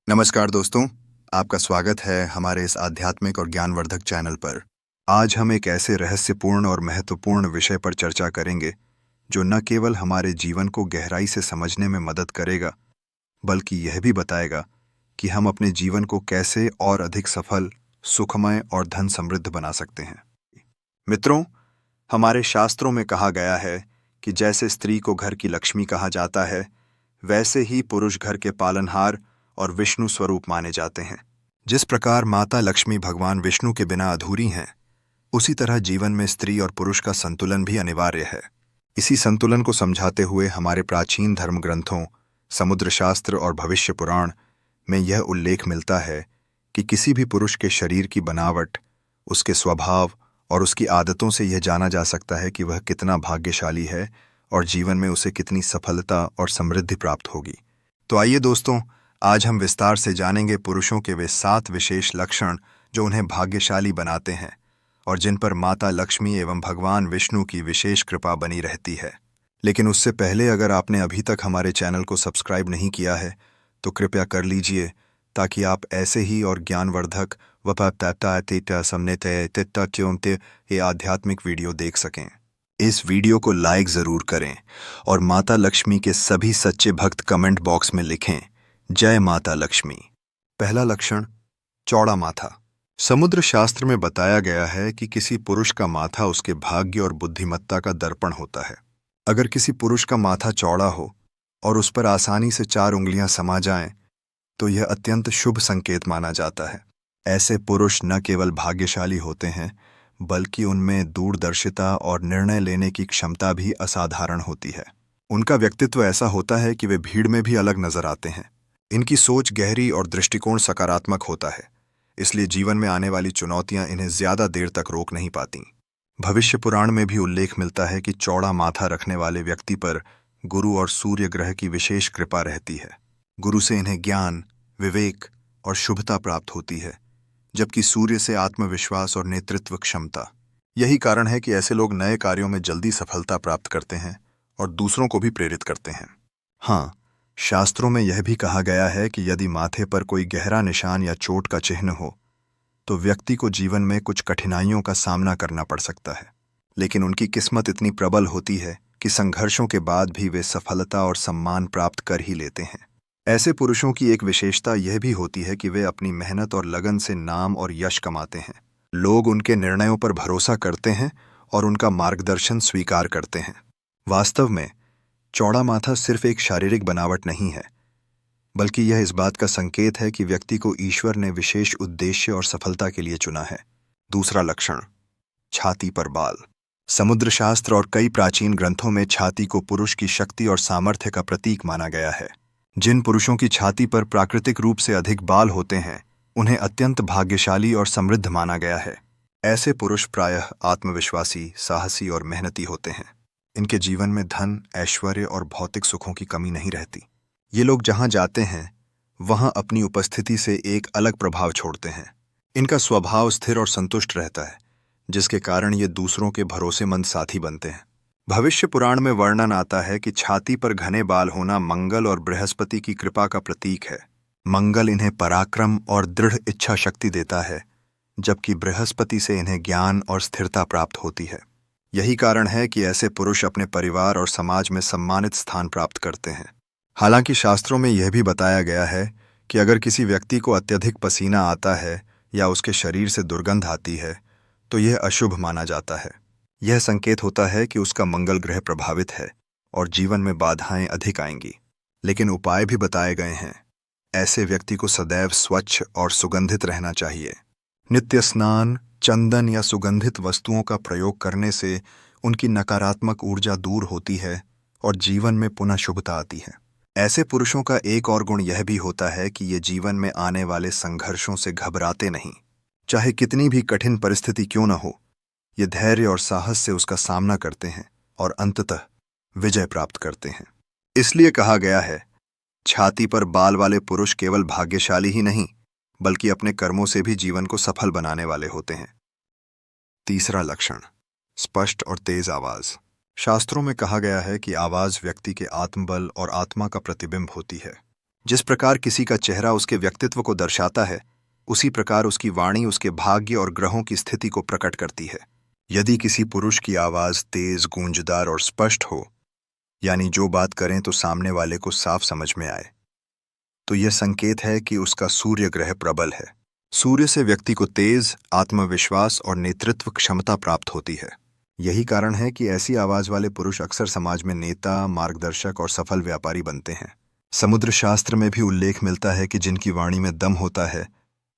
नमस्कार दोस्तों, आपका स्वागत है हमारे इस आध्यात्मिक और ज्ञानवर्धक चैनल पर। आज हम एक ऐसे रहस्यपूर्ण और महत्वपूर्ण विषय पर चर्चा करेंगे जो न केवल हमारे जीवन को गहराई से समझने में मदद करेगा, बल्कि यह भी बताएगा कि हम अपने जीवन को कैसे और अधिक सफल, सुखमय और धन समृद्ध बना सकते हैं। मित्रों, हमारे शास्त्रों में कहा गया है कि जैसे स्त्री को घर की लक्ष्मी कहा जाता है, वैसे ही पुरुष घर के पालनहार और विष्णु स्वरूप माने जाते हैं। जिस प्रकार माता लक्ष्मी भगवान विष्णु के बिना अधूरी हैं, उसी तरह जीवन में स्त्री और पुरुष का संतुलन भी अनिवार्य है। इसी संतुलन को समझाते हुए हमारे प्राचीन धर्म ग्रंथों, समुद्र शास्त्र और भविष्य पुराण में यह उल्लेख मिलता है कि किसी भी पुरुष के शरीर की बनावट, उसके स्वभाव और उसकी आदतों से यह जाना जा सकता है कि वह कितना भाग्यशाली है और जीवन में उसे कितनी सफलता और समृद्धि प्राप्त होगी। तो आइए दोस्तों, आज हम विस्तार से जानेंगे पुरुषों के वे 7 विशेष लक्षण जो उन्हें भाग्यशाली बनाते हैं और जिन पर माता लक्ष्मी एवं भगवान विष्णु की विशेष कृपा बनी रहती है। लेकिन उससे पहले अगर आपने अभी तक हमारे चैनल को सब्सक्राइब नहीं किया है तो कृपया कर लीजिए, ताकि आप ऐसे ही और ज्ञानवर्धक ये आध्यात्मिक वीडियो देख सकें। इस वीडियो को लाइक ज़रूर करें और माता लक्ष्मी के सभी सच्चे भक्त कमेंट बॉक्स में लिखें, जय माता लक्ष्मी। पहला लक्षण, चौड़ा माथा। समुद्र शास्त्र में बताया गया है कि किसी पुरुष का माथा उसके भाग्य और बुद्धिमत्ता का दर्पण होता है। अगर किसी पुरुष का माथा चौड़ा हो और उस पर आसानी से 4 उंगलियां समा जाएं, तो यह अत्यंत शुभ संकेत माना जाता है। ऐसे पुरुष न केवल भाग्यशाली होते हैं, बल्कि उनमें दूरदर्शिता और निर्णय लेने की क्षमता भी असाधारण होती है। उनका व्यक्तित्व ऐसा होता है कि वे भीड़ में भी अलग नजर आते हैं। इनकी सोच गहरी और दृष्टिकोण सकारात्मक होता है, इसलिए जीवन में आने वाली चुनौतियां इन्हें ज्यादा देर तक रोक नहीं पाती। भविष्य पुराण में भी उल्लेख मिलता है कि चौड़ा माथा रखने वाले व्यक्ति पर गुरु और सूर्य ग्रह की विशेष कृपा रहती है। गुरु से इन्हें ज्ञान, विवेक और शुभता प्राप्त होती है, जबकि सूर्य से आत्मविश्वास और नेतृत्व क्षमता। यही कारण है कि ऐसे लोग नए कार्यों में जल्दी सफलता प्राप्त करते हैं और दूसरों को भी प्रेरित करते हैं। हाँ, शास्त्रों में यह भी कहा गया है कि यदि माथे पर कोई गहरा निशान या चोट का चिन्ह हो, तो व्यक्ति को जीवन में कुछ कठिनाइयों का सामना करना पड़ सकता है। लेकिन उनकी किस्मत इतनी प्रबल होती है कि संघर्षों के बाद भी वे सफलता और सम्मान प्राप्त कर ही लेते हैं। ऐसे पुरुषों की एक विशेषता यह भी होती है कि वे अपनी मेहनत और लगन से नाम और यश कमाते हैं। लोग उनके निर्णयों पर भरोसा करते हैं और उनका मार्गदर्शन स्वीकार करते हैं। वास्तव में चौड़ा माथा सिर्फ एक शारीरिक बनावट नहीं है, बल्कि यह इस बात का संकेत है कि व्यक्ति को ईश्वर ने विशेष उद्देश्य और सफलता के लिए चुना है। दूसरा लक्षण, छाती पर बाल। समुद्र शास्त्र और कई प्राचीन ग्रंथों में छाती को पुरुष की शक्ति और सामर्थ्य का प्रतीक माना गया है। जिन पुरुषों की छाती पर प्राकृतिक रूप से अधिक बाल होते हैं, उन्हें अत्यंत भाग्यशाली और समृद्ध माना गया है। ऐसे पुरुष प्रायः आत्मविश्वासी, साहसी और मेहनती होते हैं। इनके जीवन में धन, ऐश्वर्य और भौतिक सुखों की कमी नहीं रहती। ये लोग जहां जाते हैं, वहां अपनी उपस्थिति से एक अलग प्रभाव छोड़ते हैं। इनका स्वभाव स्थिर और संतुष्ट रहता है, जिसके कारण ये दूसरों के भरोसेमंद साथी बनते हैं। भविष्य पुराण में वर्णन आता है कि छाती पर घने बाल होना मंगल और बृहस्पति की कृपा का प्रतीक है। मंगल इन्हें पराक्रम और दृढ़ इच्छा शक्ति देता है, जबकि बृहस्पति से इन्हें ज्ञान और स्थिरता प्राप्त होती है। यही कारण है कि ऐसे पुरुष अपने परिवार और समाज में सम्मानित स्थान प्राप्त करते हैं। हालांकि शास्त्रों में यह भी बताया गया है कि अगर किसी व्यक्ति को अत्यधिक पसीना आता है या उसके शरीर से दुर्गंध आती है, तो यह अशुभ माना जाता है। यह संकेत होता है कि उसका मंगल ग्रह प्रभावित है और जीवन में बाधाएं अधिक आएंगी। लेकिन उपाय भी बताए गए हैं। ऐसे व्यक्ति को सदैव स्वच्छ और सुगंधित रहना चाहिए। नित्य स्नान, चंदन या सुगंधित वस्तुओं का प्रयोग करने से उनकी नकारात्मक ऊर्जा दूर होती है और जीवन में पुनः शुभता आती है। ऐसे पुरुषों का एक और गुण यह भी होता है कि ये जीवन में आने वाले संघर्षों से घबराते नहीं। चाहे कितनी भी कठिन परिस्थिति क्यों न हो, ये धैर्य और साहस से उसका सामना करते हैं और अंततः विजय प्राप्त करते हैं। इसलिए कहा गया है, छाती पर बाल वाले पुरुष केवल भाग्यशाली ही नहीं, बल्कि अपने कर्मों से भी जीवन को सफल बनाने वाले होते हैं। तीसरा लक्षण, स्पष्ट और तेज आवाज। शास्त्रों में कहा गया है कि आवाज व्यक्ति के आत्मबल और आत्मा का प्रतिबिंब होती है। जिस प्रकार किसी का चेहरा उसके व्यक्तित्व को दर्शाता है, उसी प्रकार उसकी वाणी उसके भाग्य और ग्रहों की स्थिति को प्रकट करती है। यदि किसी पुरुष की आवाज तेज, गूंजदार और स्पष्ट हो, यानी जो बात करें तो सामने वाले को साफ समझ में आए, तो यह संकेत है कि उसका सूर्य ग्रह प्रबल है। सूर्य से व्यक्ति को तेज, आत्मविश्वास और नेतृत्व क्षमता प्राप्त होती है। यही कारण है कि ऐसी आवाज वाले पुरुष अक्सर समाज में नेता, मार्गदर्शक और सफल व्यापारी बनते हैं। समुद्र शास्त्र में भी उल्लेख मिलता है कि जिनकी वाणी में दम होता है,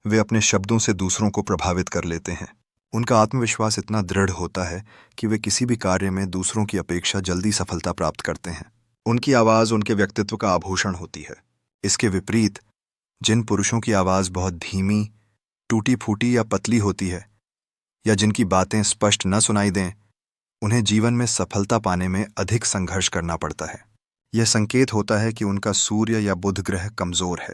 वे अपने शब्दों से दूसरों को प्रभावित कर लेते हैं। उनका आत्मविश्वास इतना दृढ़ होता है कि वे किसी भी कार्य में दूसरों की अपेक्षा जल्दी सफलता प्राप्त करते हैं। उनकी आवाज उनके व्यक्तित्व का आभूषण होती है। इसके विपरीत, जिन पुरुषों की आवाज बहुत धीमी, टूटी फूटी या पतली होती है, या जिनकी बातें स्पष्ट न सुनाई दें, उन्हें जीवन में सफलता पाने में अधिक संघर्ष करना पड़ता है। यह संकेत होता है कि उनका सूर्य या बुध ग्रह कमजोर है।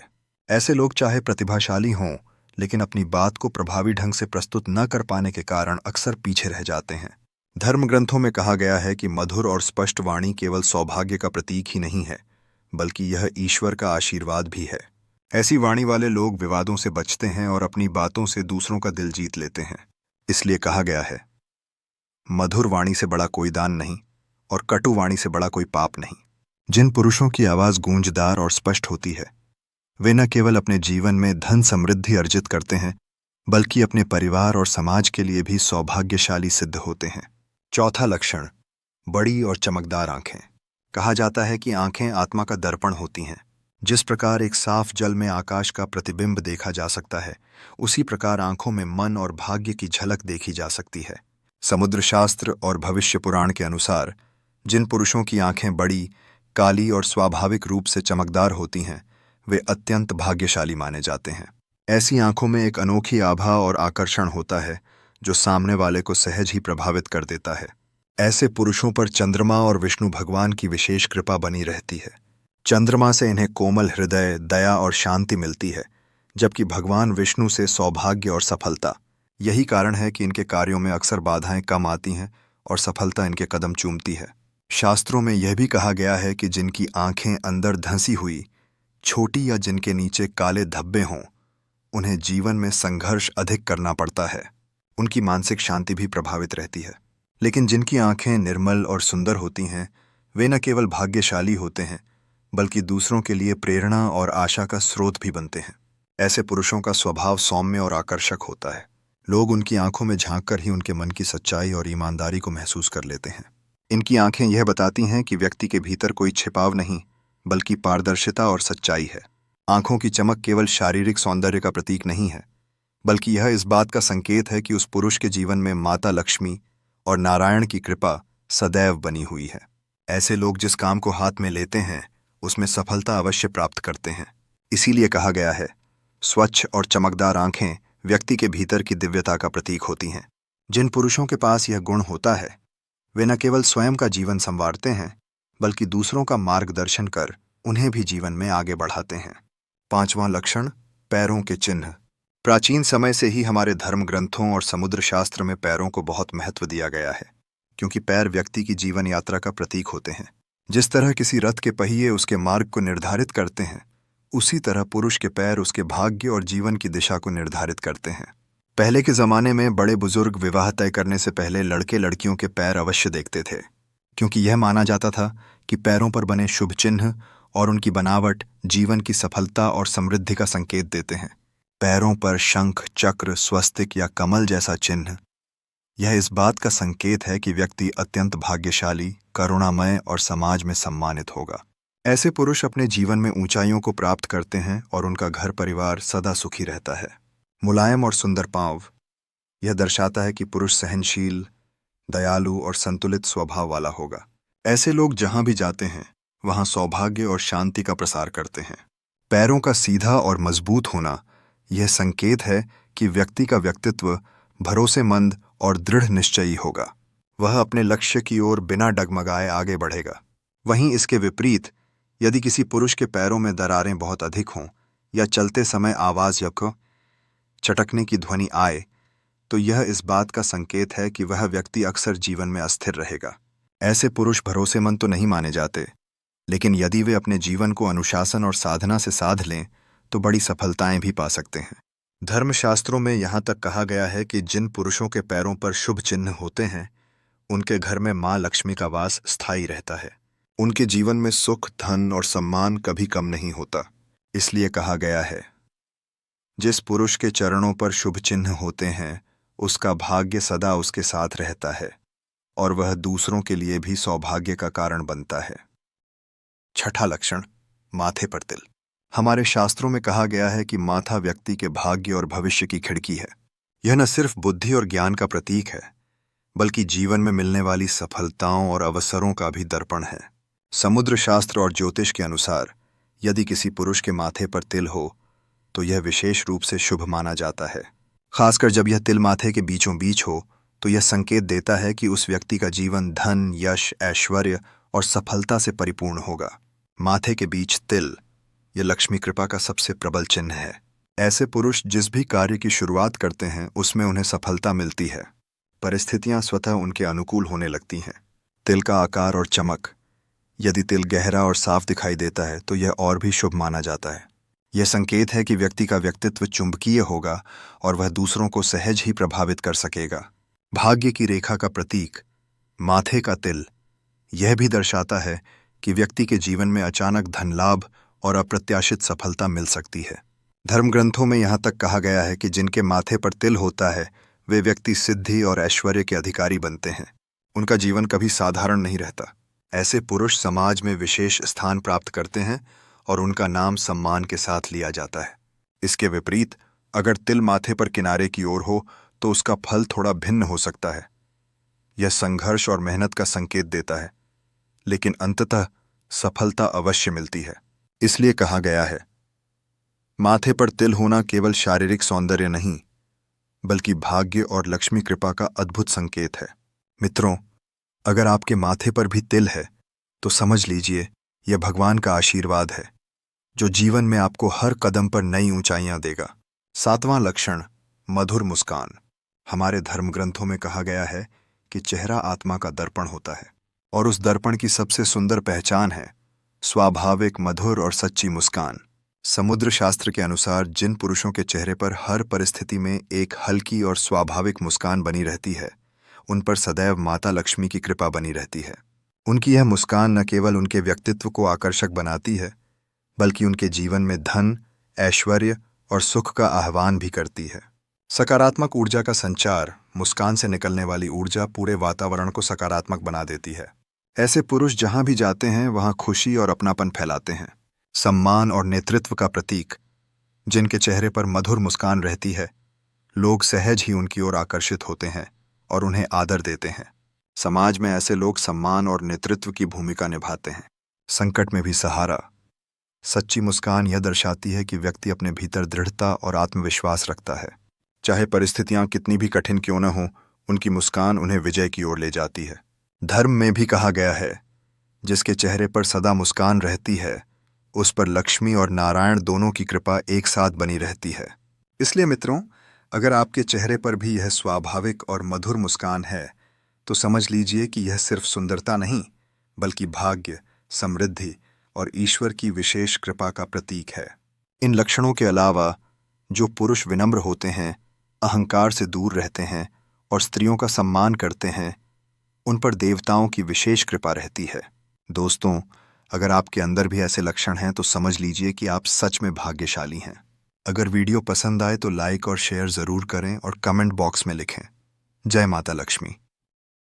ऐसे लोग चाहे प्रतिभाशाली हों, लेकिन अपनी बात को प्रभावी ढंग से प्रस्तुत न कर पाने के कारण अक्सर पीछे रह जाते हैं। धर्म ग्रंथों में कहा गया है कि मधुर और स्पष्ट वाणी केवल सौभाग्य का प्रतीक ही नहीं है, बल्कि यह ईश्वर का आशीर्वाद भी है। ऐसी वाणी वाले लोग विवादों से बचते हैं और अपनी बातों से दूसरों का दिल जीत लेते हैं। इसलिए कहा गया है, मधुर वाणी से बड़ा कोई दान नहीं और कटु वाणी से बड़ा कोई पाप नहीं। जिन पुरुषों की आवाज गूंजदार और स्पष्ट होती है, वे न केवल अपने जीवन में धन समृद्धि अर्जित करते हैं, बल्कि अपने परिवार और समाज के लिए भी सौभाग्यशाली सिद्ध होते हैं। चौथा लक्षण, बड़ी और चमकदार आंखें। कहा जाता है कि आंखें आत्मा का दर्पण होती हैं। जिस प्रकार एक साफ जल में आकाश का प्रतिबिंब देखा जा सकता है, उसी प्रकार आंखों में मन और भाग्य की झलक देखी जा सकती है। समुद्र शास्त्र और भविष्य पुराण के अनुसार जिन पुरुषों की आंखें बड़ी, काली और स्वाभाविक रूप से चमकदार होती हैं, वे अत्यंत भाग्यशाली माने जाते हैं। ऐसी आंखों में एक अनोखी आभा और आकर्षण होता है जो सामने वाले को सहज ही प्रभावित कर देता है। ऐसे पुरुषों पर चंद्रमा और विष्णु भगवान की विशेष कृपा बनी रहती है। चंद्रमा से इन्हें कोमल हृदय, दया और शांति मिलती है, जबकि भगवान विष्णु से सौभाग्य और सफलता। यही कारण है कि इनके कार्यों में अक्सर बाधाएं कम आती हैं और सफलता इनके कदम चूमती है। शास्त्रों में यह भी कहा गया है कि जिनकी आंखें अंदर धंसी हुई, छोटी या जिनके नीचे काले धब्बे हों, उन्हें जीवन में संघर्ष अधिक करना पड़ता है। उनकी मानसिक शांति भी प्रभावित रहती है। लेकिन जिनकी आंखें निर्मल और सुंदर होती हैं, वे न केवल भाग्यशाली होते हैं, बल्कि दूसरों के लिए प्रेरणा और आशा का स्रोत भी बनते हैं। ऐसे पुरुषों का स्वभाव सौम्य और आकर्षक होता है। लोग उनकी आंखों में झांककर ही उनके मन की सच्चाई और ईमानदारी को महसूस कर लेते हैं। इनकी आंखें यह बताती हैं कि व्यक्ति के भीतर कोई छिपाव नहीं, बल्कि पारदर्शिता और सच्चाई है। आंखों की चमक केवल शारीरिक सौंदर्य का प्रतीक नहीं है, बल्कि यह इस बात का संकेत है कि उस पुरुष के जीवन में माता लक्ष्मी और नारायण की कृपा सदैव बनी हुई है। ऐसे लोग जिस काम को हाथ में लेते हैं, उसमें सफलता अवश्य प्राप्त करते हैं। इसीलिए कहा गया है, स्वच्छ और चमकदार आंखें व्यक्ति के भीतर की दिव्यता का प्रतीक होती हैं। जिन पुरुषों के पास यह गुण होता है, वे न केवल स्वयं का जीवन संवारते हैं, बल्कि दूसरों का मार्गदर्शन कर उन्हें भी जीवन में आगे बढ़ाते हैं। पांचवां लक्षण, पैरों के चिन्ह। प्राचीन समय से ही हमारे धर्म ग्रंथों और समुद्र शास्त्र में पैरों को बहुत महत्व दिया गया है, क्योंकि पैर व्यक्ति की जीवन यात्रा का प्रतीक होते हैं। जिस तरह किसी रथ के पहिए उसके मार्ग को निर्धारित करते हैं, उसी तरह पुरुष के पैर उसके भाग्य और जीवन की दिशा को निर्धारित करते हैं। पहले के जमाने में बड़े बुजुर्ग विवाह तय करने से पहले लड़के लड़कियों के पैर अवश्य देखते थे, क्योंकि यह माना जाता था कि पैरों पर बने शुभ चिन्ह और उनकी बनावट जीवन की सफलता और समृद्धि का संकेत देते हैं। पैरों पर शंख, चक्र, स्वस्तिक या कमल जैसा चिन्ह, यह इस बात का संकेत है कि व्यक्ति अत्यंत भाग्यशाली, करुणामय और समाज में सम्मानित होगा। ऐसे पुरुष अपने जीवन में ऊंचाइयों को प्राप्त करते हैं और उनका घर परिवार सदा सुखी रहता है। मुलायम और सुंदर पांव, यह दर्शाता है कि पुरुष सहनशील, दयालु और संतुलित स्वभाव वाला होगा। ऐसे लोग जहां भी जाते हैं, वहां सौभाग्य और शांति का प्रसार करते हैं। पैरों का सीधा और मजबूत होना यह संकेत है कि व्यक्ति का व्यक्तित्व भरोसेमंद और दृढ़ निश्चयी होगा। वह अपने लक्ष्य की ओर बिना डगमगाए आगे बढ़ेगा। वहीं इसके विपरीत, यदि किसी पुरुष के पैरों में दरारें बहुत अधिक हों या चलते समय आवाज या चटकने की ध्वनि आए, तो यह इस बात का संकेत है कि वह व्यक्ति अक्सर जीवन में अस्थिर रहेगा। ऐसे पुरुष भरोसेमंद तो नहीं माने जाते, लेकिन यदि वे अपने जीवन को अनुशासन और साधना से साध लें तो बड़ी सफलताएं भी पा सकते हैं। धर्मशास्त्रों में यहाँ तक कहा गया है कि जिन पुरुषों के पैरों पर शुभ चिन्ह होते हैं उनके घर में माँ लक्ष्मी का वास स्थायी रहता है। उनके जीवन में सुख, धन और सम्मान कभी कम नहीं होता। इसलिए कहा गया है, जिस पुरुष के चरणों पर शुभ चिन्ह होते हैं उसका भाग्य सदा उसके साथ रहता है और वह दूसरों के लिए भी सौभाग्य का कारण बनता है। छठा लक्षण, माथे पर तिल। हमारे शास्त्रों में कहा गया है कि माथा व्यक्ति के भाग्य और भविष्य की खिड़की है। यह न सिर्फ बुद्धि और ज्ञान का प्रतीक है बल्कि जीवन में मिलने वाली सफलताओं और अवसरों का भी दर्पण है। समुद्र शास्त्र और ज्योतिष के अनुसार यदि किसी पुरुष के माथे पर तिल हो तो यह विशेष रूप से शुभ माना जाता है। खासकर जब यह तिल माथे के बीचों बीच हो तो यह संकेत देता है कि उस व्यक्ति का जीवन धन, यश, ऐश्वर्य और सफलता से परिपूर्ण होगा। माथे के बीच तिल यह लक्ष्मी कृपा का सबसे प्रबल चिन्ह है। ऐसे पुरुष जिस भी कार्य की शुरुआत करते हैं उसमें उन्हें सफलता मिलती है। परिस्थितियां स्वतः उनके अनुकूल होने लगती हैं। तिल का आकार और चमक, यदि तिल गहरा और साफ दिखाई देता है तो यह और भी शुभ माना जाता है। यह संकेत है कि व्यक्ति का व्यक्तित्व चुंबकीय होगा और वह दूसरों को सहज ही प्रभावित कर सकेगा। भाग्य की रेखा का प्रतीक माथे का तिल यह भी दर्शाता है कि व्यक्ति के जीवन में अचानक धन लाभ और अप्रत्याशित सफलता मिल सकती है। धर्म ग्रंथों में यहाँ तक कहा गया है कि जिनके माथे पर तिल होता है वे व्यक्ति सिद्धि और ऐश्वर्य के अधिकारी बनते हैं। उनका जीवन कभी साधारण नहीं रहता। ऐसे पुरुष समाज में विशेष स्थान प्राप्त करते हैं और उनका नाम सम्मान के साथ लिया जाता है। इसके विपरीत अगर तिल माथे पर किनारे की ओर हो तो उसका फल थोड़ा भिन्न हो सकता है। यह संघर्ष और मेहनत का संकेत देता है, लेकिन अंततः सफलता अवश्य मिलती है। इसलिए कहा गया है, माथे पर तिल होना केवल शारीरिक सौंदर्य नहीं बल्कि भाग्य और लक्ष्मी कृपा का अद्भुत संकेत है। मित्रों, अगर आपके माथे पर भी तिल है तो समझ लीजिए यह भगवान का आशीर्वाद है जो जीवन में आपको हर कदम पर नई ऊंचाइयां देगा। सातवां लक्षण, मधुर मुस्कान। हमारे धर्म ग्रंथों में कहा गया है कि चेहरा आत्मा का दर्पण होता है और उस दर्पण की सबसे सुंदर पहचान है स्वाभाविक, मधुर और सच्ची मुस्कान। समुद्र शास्त्र के अनुसार जिन पुरुषों के चेहरे पर हर परिस्थिति में एक हल्की और स्वाभाविक मुस्कान बनी रहती है उन पर सदैव माता लक्ष्मी की कृपा बनी रहती है। उनकी यह मुस्कान न केवल उनके व्यक्तित्व को आकर्षक बनाती है बल्कि उनके जीवन में धन, ऐश्वर्य और सुख का आह्वान भी करती है। सकारात्मक ऊर्जा का संचार, मुस्कान से निकलने वाली ऊर्जा पूरे वातावरण को सकारात्मक बना देती है। ऐसे पुरुष जहां भी जाते हैं वहां खुशी और अपनापन फैलाते हैं। सम्मान और नेतृत्व का प्रतीक, जिनके चेहरे पर मधुर मुस्कान रहती है, लोग सहज ही उनकी ओर आकर्षित होते हैं और उन्हें आदर देते हैं। समाज में ऐसे लोग सम्मान और नेतृत्व की भूमिका निभाते हैं। संकट में भी सहारा। सच्ची मुस्कान यह दर्शाती है कि व्यक्ति अपने भीतर दृढ़ता और आत्मविश्वास रखता है। चाहे परिस्थितियां कितनी भी कठिन क्यों न हों, उनकी मुस्कान उन्हें विजय की ओर ले जाती है। धर्म में भी कहा गया है, जिसके चेहरे पर सदा मुस्कान रहती है उस पर लक्ष्मी और नारायण दोनों की कृपा एक साथ बनी रहती है। इसलिए मित्रों, अगर आपके चेहरे पर भी यह स्वाभाविक और मधुर मुस्कान है तो समझ लीजिए कि यह सिर्फ सुंदरता नहीं बल्कि भाग्य, समृद्धि और ईश्वर की विशेष कृपा का प्रतीक है। इन लक्षणों के अलावा जो पुरुष विनम्र होते हैं, अहंकार से दूर रहते हैं और स्त्रियों का सम्मान करते हैं, उन पर देवताओं की विशेष कृपा रहती है। दोस्तों, अगर आपके अंदर भी ऐसे लक्षण हैं तो समझ लीजिए कि आप सच में भाग्यशाली हैं। अगर वीडियो पसंद आए तो लाइक और शेयर ज़रूर करें और कमेंट बॉक्स में लिखें, जय माता लक्ष्मी।